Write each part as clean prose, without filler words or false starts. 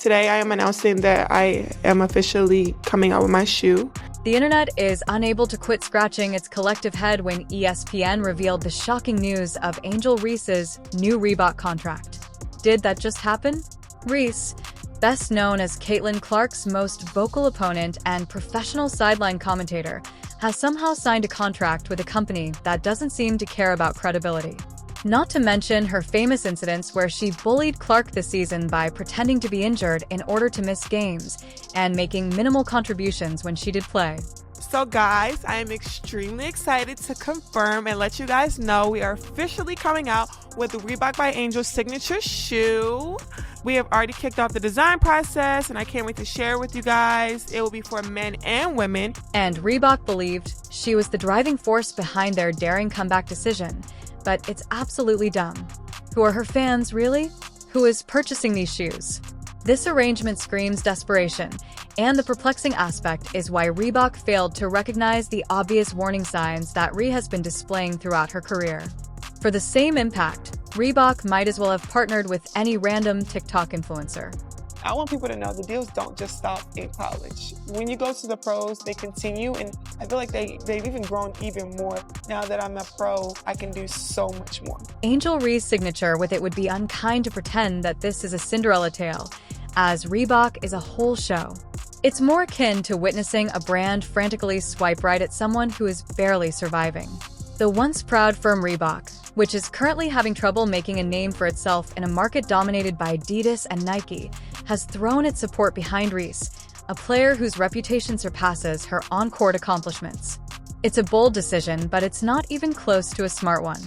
Today, I am announcing that I am officially coming out with my shoe. The internet is unable to quit scratching its collective head when ESPN revealed the shocking news of Angel Reese's new Reebok contract. Did that just happen? Reese, best known as Caitlin Clark's most vocal opponent and professional sideline commentator, has somehow signed a contract with a company that doesn't seem to care about credibility. Not to mention her famous incidents where she bullied Clark this season by pretending to be injured in order to miss games and making minimal contributions when she did play. So guys, I am extremely excited to confirm and let you guys know we are officially coming out with the Reebok by Angel signature shoe. We have already kicked off the design process and I can't wait to share with you guys. It will be for men and women. And Reebok believed she was the driving force behind their daring comeback decision. But it's absolutely dumb. Who are her fans, really? Who is purchasing these shoes? This arrangement screams desperation, and the perplexing aspect is why Reebok failed to recognize the obvious warning signs that Ree has been displaying throughout her career. For the same impact, Reebok might as well have partnered with any random TikTok influencer. I want people to know the deals don't just stop in college. When you go to the pros, they continue, and I feel like they've even grown even more. Now that I'm a pro, I can do so much more. Angel Reese's signature with it would be unkind to pretend that this is a Cinderella tale, as Reebok is a whole show. It's more akin to witnessing a brand frantically swipe right at someone who is barely surviving. The once proud firm Reebok, which is currently having trouble making a name for itself in a market dominated by Adidas and Nike, has thrown its support behind Reese, a player whose reputation surpasses her on-court accomplishments. It's a bold decision, but it's not even close to a smart one.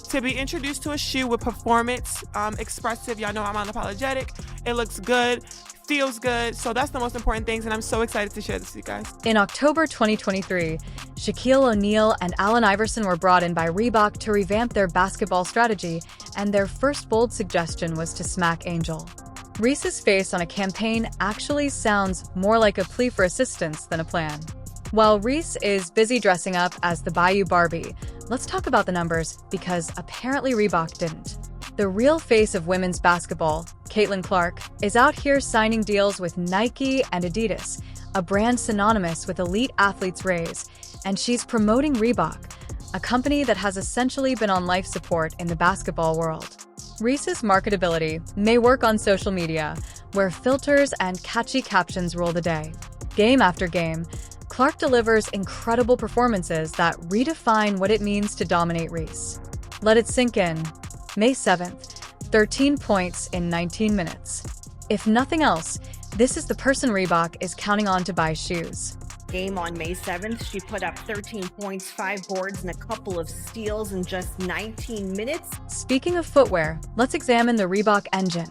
To be introduced to a shoe with performance, expressive, y'all know I'm unapologetic, it looks good, feels good, so that's the most important things, and I'm so excited to share this with you guys. In October 2023, Shaquille O'Neal and Allen Iverson were brought in by Reebok to revamp their basketball strategy, and their first bold suggestion was to smack Angel. Reese's face on a campaign actually sounds more like a plea for assistance than a plan. While Reese is busy dressing up as the Bayou Barbie, let's talk about the numbers, because apparently Reebok didn't. The real face of women's basketball, Caitlin Clark, is out here signing deals with Nike and Adidas, a brand synonymous with elite athletes' raise, and she's promoting Reebok, a company that has essentially been on life support in the basketball world. Reese's marketability may work on social media, where filters and catchy captions rule the day. Game after game, Clark delivers incredible performances that redefine what it means to dominate Reese. Let it sink in. May 7th, 13 points in 19 minutes. If nothing else, this is the person Reebok is counting on to buy shoes. Game on May 7th, she put up 13 points, 5 boards, and a couple of steals in just 19 minutes. Speaking of footwear, let's examine the Reebok Engine,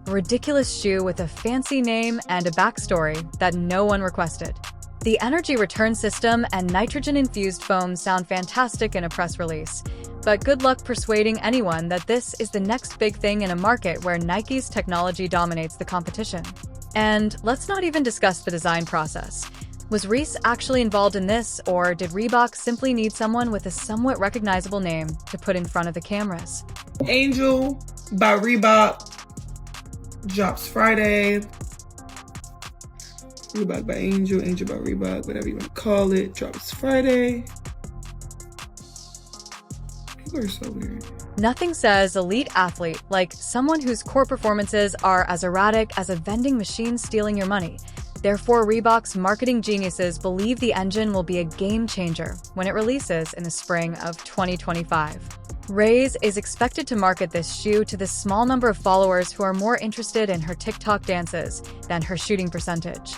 a ridiculous shoe with a fancy name and a backstory that no one requested. The energy return system and nitrogen-infused foam sound fantastic in a press release, but good luck persuading anyone that this is the next big thing in a market where Nike's technology dominates the competition. And let's not even discuss the design process. Was Reese actually involved in this, or did Reebok simply need someone with a somewhat recognizable name to put in front of the cameras? Angel by Reebok drops Friday. Reebok by Angel, Angel by Reebok, whatever you want to call it, drops Friday. People are so weird. Nothing says elite athlete like someone whose core performances are as erratic as a vending machine stealing your money. Therefore, Reebok's marketing geniuses believe the Engine will be a game changer when it releases in the spring of 2025. Raze is expected to market this shoe to the small number of followers who are more interested in her TikTok dances than her shooting percentage.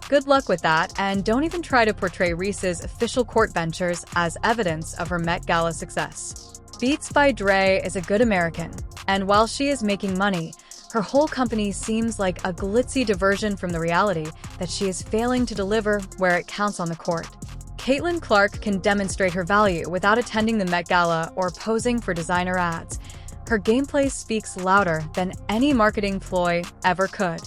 Good luck with that, and don't even try to portray Reese's official court ventures as evidence of her Met Gala success. Beats by Dre is a good American, and while she is making money, her whole company seems like a glitzy diversion from the reality that she is failing to deliver where it counts on the court. Caitlin Clark can demonstrate her value without attending the Met Gala or posing for designer ads. Her gameplay speaks louder than any marketing ploy ever could.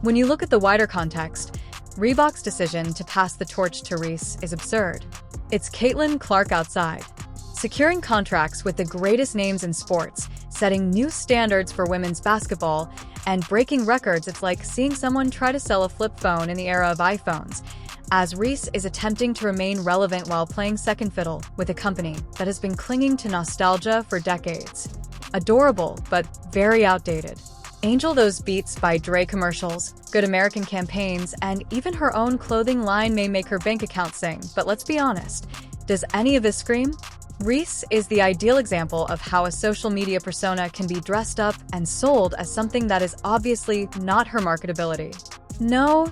When you look at the wider context, Reebok's decision to pass the torch to Reese is absurd. It's Caitlin Clark outside, securing contracts with the greatest names in sports, setting new standards for women's basketball, and breaking records. It's like seeing someone try to sell a flip phone in the era of iPhones, as Reese is attempting to remain relevant while playing second fiddle with a company that has been clinging to nostalgia for decades. Adorable, but very outdated. Angel, those Beats by Dre commercials, Good American campaigns, and even her own clothing line may make her bank account sing, but let's be honest, does any of this scream? Reese is the ideal example of how a social media persona can be dressed up and sold as something that is obviously not her marketability. No,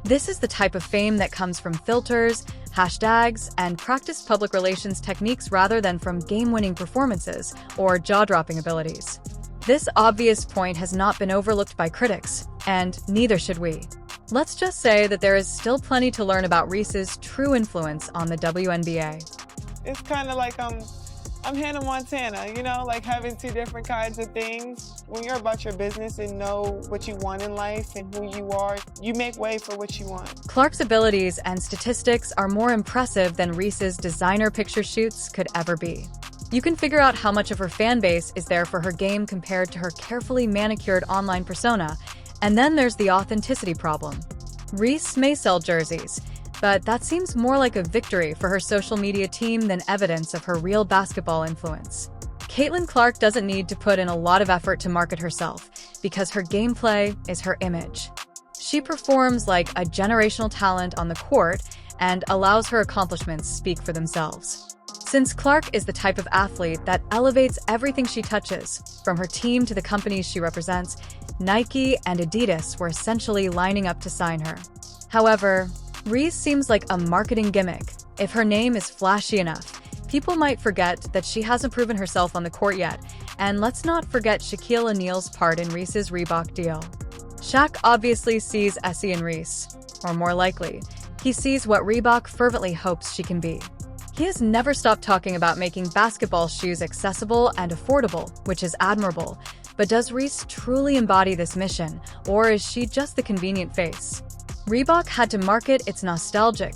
this is the type of fame that comes from filters, hashtags, and practiced public relations techniques rather than from game-winning performances or jaw-dropping abilities. This obvious point has not been overlooked by critics, and neither should we. Let's just say that there is still plenty to learn about Reese's true influence on the WNBA. It's kind of like I'm Hannah Montana, like having two different kinds of things. When you're about your business and know what you want in life and who you are, you make way for what you want. Clark's abilities and statistics are more impressive than Reese's designer picture shoots could ever be. You can figure out how much of her fan base is there for her game compared to her carefully manicured online persona, and then there's the authenticity problem. Reese may sell jerseys, but that seems more like a victory for her social media team than evidence of her real basketball influence. Caitlin Clark doesn't need to put in a lot of effort to market herself, because her gameplay is her image. She performs like a generational talent on the court and allows her accomplishments speak for themselves. Since Clark is the type of athlete that elevates everything she touches, from her team to the companies she represents, Nike and Adidas were essentially lining up to sign her. However, Reese seems like a marketing gimmick. If her name is flashy enough, people might forget that she hasn't proven herself on the court yet, and let's not forget Shaquille O'Neal's part in Reese's Reebok deal. Shaq obviously sees Essie in Reese, or more likely, he sees what Reebok fervently hopes she can be. He has never stopped talking about making basketball shoes accessible and affordable, which is admirable, but does Reese truly embody this mission, or is she just the convenient face? Reebok had to market its nostalgic,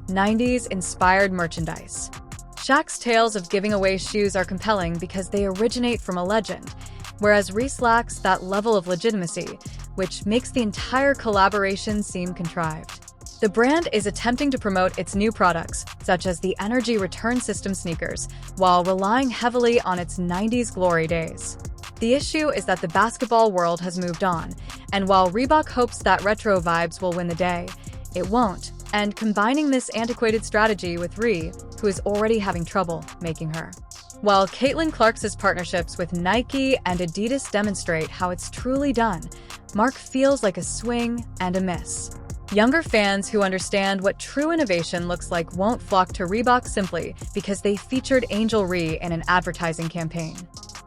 90s-inspired merchandise. Shaq's tales of giving away shoes are compelling because they originate from a legend, whereas Reese lacks that level of legitimacy, which makes the entire collaboration seem contrived. The brand is attempting to promote its new products, such as the Energy Return System sneakers, while relying heavily on its 90s glory days. The issue is that the basketball world has moved on, and while Reebok hopes that retro vibes will win the day, it won't, and combining this antiquated strategy with Ree, who is already having trouble making her. While Caitlin Clark's partnerships with Nike and Adidas demonstrate how it's truly done, Mark feels like a swing and a miss. Younger fans who understand what true innovation looks like won't flock to Reebok simply because they featured Angel Reese in an advertising campaign.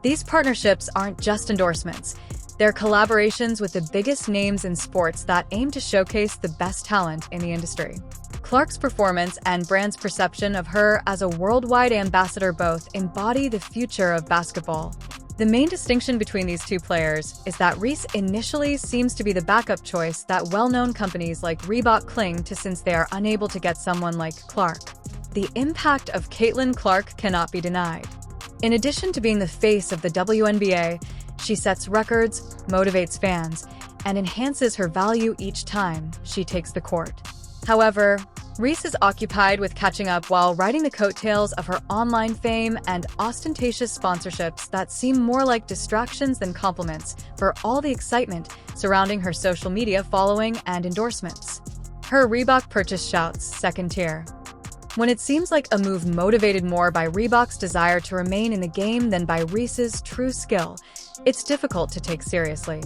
These partnerships aren't just endorsements. They're collaborations with the biggest names in sports that aim to showcase the best talent in the industry. Clark's performance and brand's perception of her as a worldwide ambassador both embody the future of basketball. The main distinction between these two players is that Reese initially seems to be the backup choice that well-known companies like Reebok cling to since they are unable to get someone like Clark. The impact of Caitlin Clark cannot be denied. In addition to being the face of the WNBA, she sets records, motivates fans, and enhances her value each time she takes the court. However, Reese is occupied with catching up while riding the coattails of her online fame and ostentatious sponsorships that seem more like distractions than compliments for all the excitement surrounding her social media following and endorsements. Her Reebok purchase shouts second tier. When it seems like a move motivated more by Reebok's desire to remain in the game than by Reese's true skill, it's difficult to take seriously.